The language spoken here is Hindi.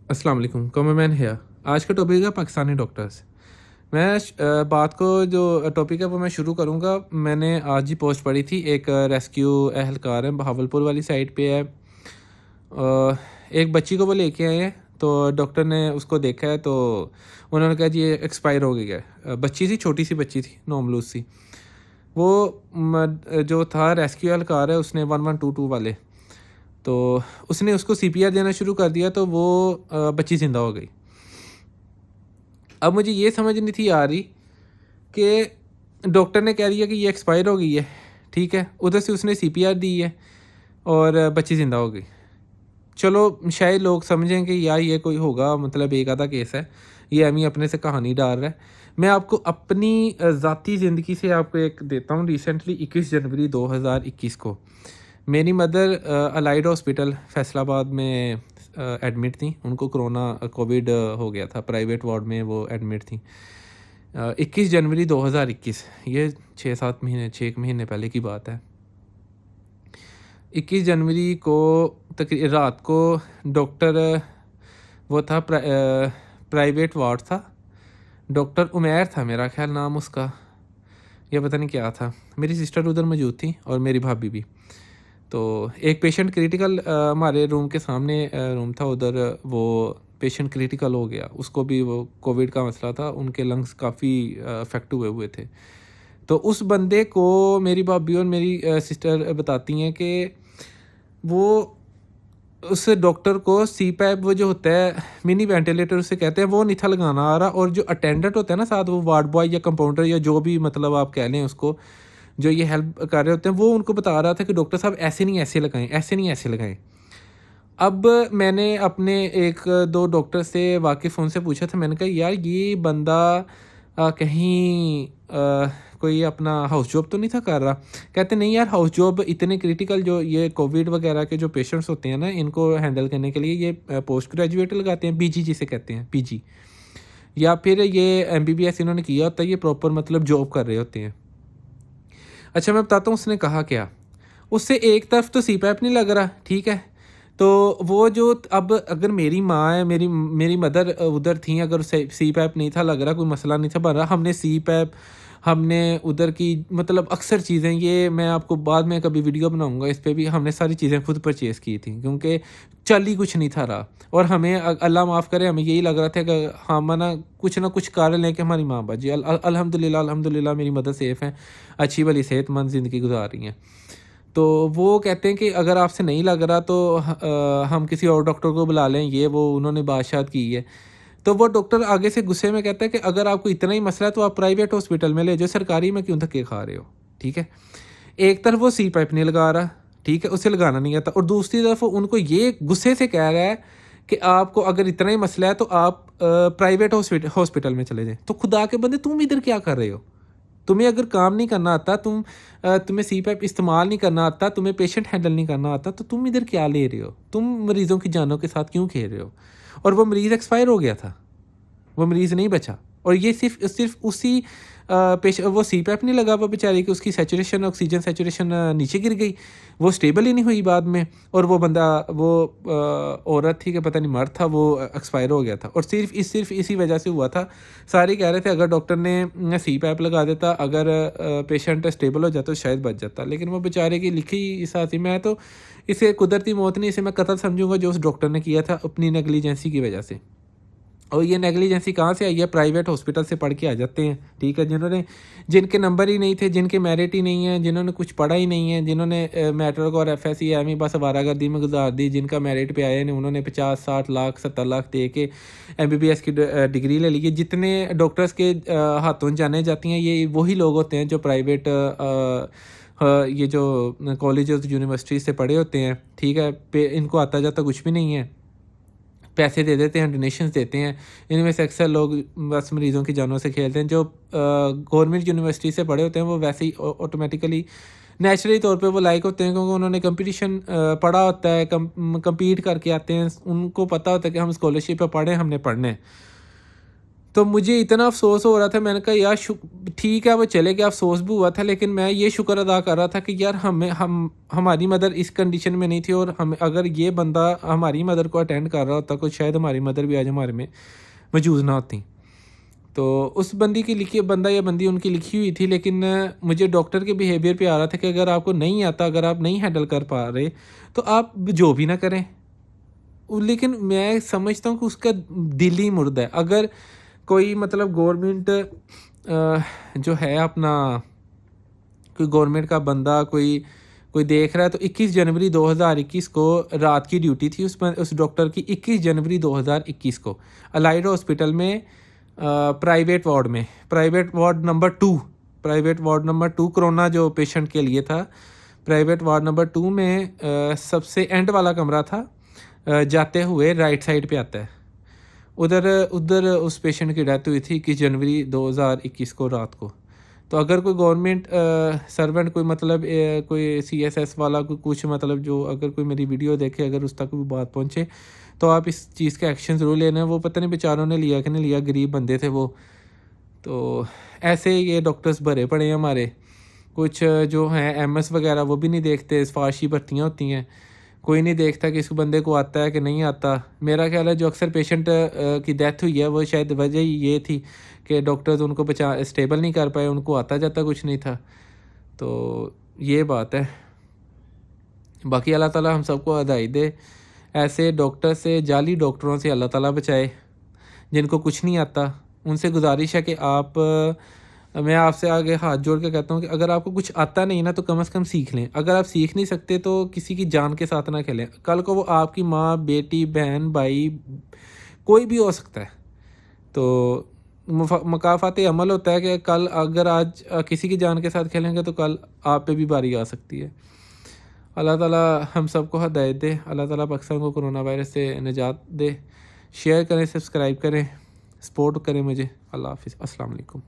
अस्सलाम वालेकुम, कॉमरमैन हियर। आज का टॉपिक है पाकिस्तानी डॉक्टर्स। मैं बात को जो टॉपिक है वो मैं शुरू करूँगा। मैंने आज ही पोस्ट पढ़ी थी, एक रेस्क्यू एहलकार है, बहावलपुर वाली साइड पे है। एक बच्ची को वो लेके आए हैं, तो डॉक्टर ने उसको देखा है तो उन्होंने कहा जी ये एक्सपायर हो गई है। बच्ची थी, छोटी सी बच्ची थी, नॉमलूज सी। वो जो था रेस्क्यू एहलकार है, उसने 1122 वाले, तो उसने उसको सीपीआर देना शुरू कर दिया, तो वो बच्ची ज़िंदा हो गई। अब मुझे ये समझ नहीं थी आ रही कि डॉक्टर ने कह दिया कि ये एक्सपायर हो गई है, ठीक है, उधर से उसने सीपीआर दी है और बच्ची ज़िंदा हो गई। चलो शायद लोग समझें कि यार ये कोई होगा, मतलब एक आधा केस है, ये अमी अपने से कहानी डाल रहा है। मैं आपको अपनी ज़ाती ज़िंदगी से आपको एक देता हूँ। रिसेंटली 21 जनवरी 2021 को मेरी मदर अलाइड हॉस्पिटल फैसलाबाद में एडमिट थी। उनको कोविड हो गया था, प्राइवेट वार्ड में वो एडमिट थी। 21 जनवरी 2021, ये 6 एक महीने पहले की बात है। 21 जनवरी को रात को डॉक्टर, वो था प्राइवेट वार्ड था, डॉक्टर उमैर था मेरा ख्याल नाम उसका, या पता नहीं क्या था। मेरी सिस्टर उधर मौजूद थी और मेरी भाभी भी। तो एक पेशेंट क्रिटिकल, हमारे रूम के सामने रूम था उधर, वो पेशेंट क्रिटिकल हो गया। उसको भी वो कोविड का मसला था, उनके लंग्स काफ़ी अफेक्ट हुए हुए थे। तो उस बंदे को मेरी भाभी और मेरी सिस्टर बताती हैं कि वो उस डॉक्टर को सी पैप, वो जो होता है मिनी वेंटिलेटर उसे कहते हैं, वो नहीं था लगाना आ रहा। और जो अटेंडेंट होता है ना साथ, वो वार्ड बॉय या कंपाउंडर या जो भी मतलब आप कह लें उसको, जो ये हेल्प कर रहे होते हैं, वो उनको बता रहा था कि डॉक्टर साहब ऐसे नहीं ऐसे लगाएं, ऐसे नहीं ऐसे लगाएं। अब मैंने अपने एक दो डॉक्टर से वाकिफ़ उनसे पूछा था। मैंने कहा यार ये बंदा कहीं कोई अपना हाउस जॉब तो नहीं था कर रहा? कहते नहीं यार, हाउस जॉब इतने क्रिटिकल, जो ये कोविड वगैरह के जो पेशेंट्स होते हैं ना, इनको हैंडल करने के लिए ये पोस्ट ग्रेजुएट लगाते हैं, पीजी जिसे कहते हैं, पीजी, या फिर ये एमबीबीएस इन्होंने किया होता है, ये प्रॉपर मतलब जॉब कर रहे होते हैं। अच्छा मैं बताता हूँ उसने कहा क्या। उससे एक तरफ तो सीपैप नहीं लग रहा, ठीक है। तो वो जो अब अगर मेरी माँ है, मेरी मेरी मदर उधर थी, अगर सीपैप नहीं था लग रहा, कोई मसला नहीं था बन रहा, हमने सीपैप, हमने उधर की मतलब अक्सर चीज़ें, ये मैं आपको बाद में कभी वीडियो बनाऊंगा इस पे भी, हमने सारी चीज़ें खुद परचेज़ की थी, क्योंकि चल ही कुछ नहीं था रहा। और हमें अल्लाह माफ़ करे, हमें यही लग रहा था कि हम ना कुछ कारण लेके हमारी माँ बच जाए। अल्हम्दुलिल्लाह अल्हम्दुलिल्लाह मेरी मदर सेफ़ हैं, अच्छी भली सेहतमंद ज़िंदगी गुजार रही हैं। तो वो कहते हैं कि अगर आपसे नहीं लग रहा तो हम किसी और डॉक्टर को बुला लें, ये वो उन्होंने बात की है। तो वो डॉक्टर आगे से गुस्से में कहता है कि अगर आपको इतना ही मसला है तो आप प्राइवेट हॉस्पिटल में ले जाओ, सरकारी में क्यों धक्के खा रहे हो, ठीक है। एक तरफ वो सी पाइप नहीं लगा रहा, ठीक है, उसे लगाना नहीं आता, और दूसरी तरफ वो उनको ये गुस्से से कह रहा है कि आपको अगर इतना ही मसला है तो आप प्राइवेट हॉस्पिटल में चले जाएं। तो खुदा के बंदे, तुम इधर क्या कर रहे हो? तुम्हें अगर काम नहीं करना आता, तुम्हें सीपैप इस्तेमाल नहीं करना आता, तुम्हें पेशेंट हैंडल नहीं करना आता, तो तुम इधर क्या ले रहे हो? तुम मरीज़ों की जानों के साथ क्यों खेल रहे हो? और वो मरीज़ एक्सपायर हो गया था, वो मरीज़ नहीं बचा। और ये सिर्फ उसी वो सीपैप नहीं लगा हुआ बेचारे की, उसकी सैचुरेशन, ऑक्सीजन सैचुरेशन नीचे गिर गई, वो स्टेबल ही नहीं हुई बाद में। और वो बंदा, वो औरत थी कि पता नहीं मर्द था, वो एक्सपायर हो गया था। और सिर्फ इसी वजह से हुआ था। सारे कह रहे थे अगर डॉक्टर ने सीपैप लगा देता, अगर पेशेंट स्टेबल हो जाता तो शायद बच जाता, लेकिन वो बेचारे की लिखी इस हाथी। मैं तो इसे कुदरती मौत नहीं, इसे मैं कत्ल समझूंगा जो उस डॉक्टर ने किया था अपनी नेग्लिजेंसी की वजह से। और ये नेग्लिजेंसी कहाँ से आई है? प्राइवेट हॉस्पिटल से पढ़ के आ जाते हैं, ठीक है, जिनके नंबर ही नहीं थे, जिनके मेरिट ही नहीं है, जिन्होंने कुछ पढ़ा ही नहीं है, जिन्होंने मैट्रिक और एफएससी एम बस आवारागर्दी में गुजार दी, जिनका मेरिट पे आए ने उन्होंने 50-60 लाख 70 लाख दे के एमबीबीएस की डिग्री ले ली है। जितने डॉक्टर्स के हाथों जाने जाती हैं, ये वही लोग होते हैं जो प्राइवेट ये जो कॉलेज यूनिवर्सिटी से पढ़े होते हैं, ठीक है, इनको आता जाता कुछ भी नहीं है, पैसे दे देते हैं, डोनेशंस देते हैं। इनमें से अक्सर लोग बस मरीज़ों की जानों से खेलते हैं। जो गवर्नमेंट यूनिवर्सिटी से पढ़े होते हैं वो वैसे ही ऑटोमेटिकली नेचुरली तौर पे वो लायक होते हैं, क्योंकि उन्होंने कंपटीशन पढ़ा होता है, कम्पीट करके आते हैं, उनको पता होता है कि हम स्कॉलरशिप पे पढ़ें, हमने पढ़ना है। तो मुझे इतना अफ़सोस हो रहा था, मैंने कहा यार ठीक है वो चले गया, अफ़सोस भी हुआ था, लेकिन मैं ये शुक्र अदा कर रहा था कि यार हमारी मदर इस कंडीशन में नहीं थी, और हम अगर ये बंदा हमारी मदर को अटेंड कर रहा होता तो शायद हमारी मदर भी आज हमारे में मौजूद ना होती। तो उस बंदी की लिखी बंदा या बंदी उनकी लिखी हुई थी, लेकिन मुझे डॉक्टर के बिहेवियर पे आ रहा था कि अगर आपको नहीं आता, अगर आप नहीं हैंडल कर पा रहे तो आप जो भी ना करें। लेकिन मैं समझता हूँ कि उसका दिल ही मुर्दा है। अगर कोई मतलब गवर्नमेंट जो है अपना, कोई गवर्नमेंट का बंदा कोई कोई देख रहा है, तो 21 जनवरी 2021 को रात की ड्यूटी थी उस डॉक्टर की, 21 जनवरी 2021 को अलाइड हॉस्पिटल में प्राइवेट वार्ड में, प्राइवेट वार्ड नंबर 2 कोरोना जो पेशेंट के लिए था, प्राइवेट वार्ड नंबर 2 में सबसे एंड वाला कमरा था, जाते हुए राइट साइड पे आता है। उधर उधर उस पेशेंट की डेथ हुई थी 21 जनवरी 2021 को रात को। तो अगर कोई गवर्नमेंट सर्वेंट, कोई मतलब कोई सीएसएस वाला, कोई कुछ मतलब जो अगर कोई मेरी वीडियो देखे, अगर उस तक भी बात पहुंचे, तो आप इस चीज़ का एक्शन ज़रूर लेना। वो पता नहीं बेचारों ने लिया कि नहीं लिया, गरीब बंदे थे वो। तो ऐसे ये डॉक्टर्स भरे पड़े हैं हमारे। कुछ जो हैं एमएस वगैरह वो भी नहीं देखते, सिफारशी भर्तियाँ होती हैं, कोई नहीं देखता कि इस बंदे को आता है कि नहीं आता। मेरा ख्याल है जो अक्सर पेशेंट की डेथ हुई है वो शायद वजह ही ये थी कि डॉक्टर्स उनको स्टेबल नहीं कर पाए, उनको आता जाता कुछ नहीं था। तो ये बात है। बाकी अल्लाह ताला हम सबको हिदायत दे, ऐसे डॉक्टर से, जाली डॉक्टरों से अल्लाह ताला बचाए, जिनको कुछ नहीं आता। उनसे गुजारिश है कि मैं आपसे आगे हाथ जोड़ के कहता हूँ कि अगर आपको कुछ आता नहीं ना तो कम से कम सीख लें। अगर आप सीख नहीं सकते तो किसी की जान के साथ ना खेलें। कल को वो आपकी माँ, बेटी, बहन, भाई कोई भी हो सकता है। तो मकाफ़ात अमल होता है कि कल अगर आज किसी की जान के साथ खेलेंगे तो कल आप पे भी बारी आ सकती है। अल्लाह ताला हम सबको हिदायत दे। अल्लाह ताला पाकिस्तान को कोरोना वायरस से निजात दे। शेयर करें, सब्सक्राइब करें, सपोर्ट करें मुझे। अल्लाह हाफ़िज़। अस्सलाम वालेकुम।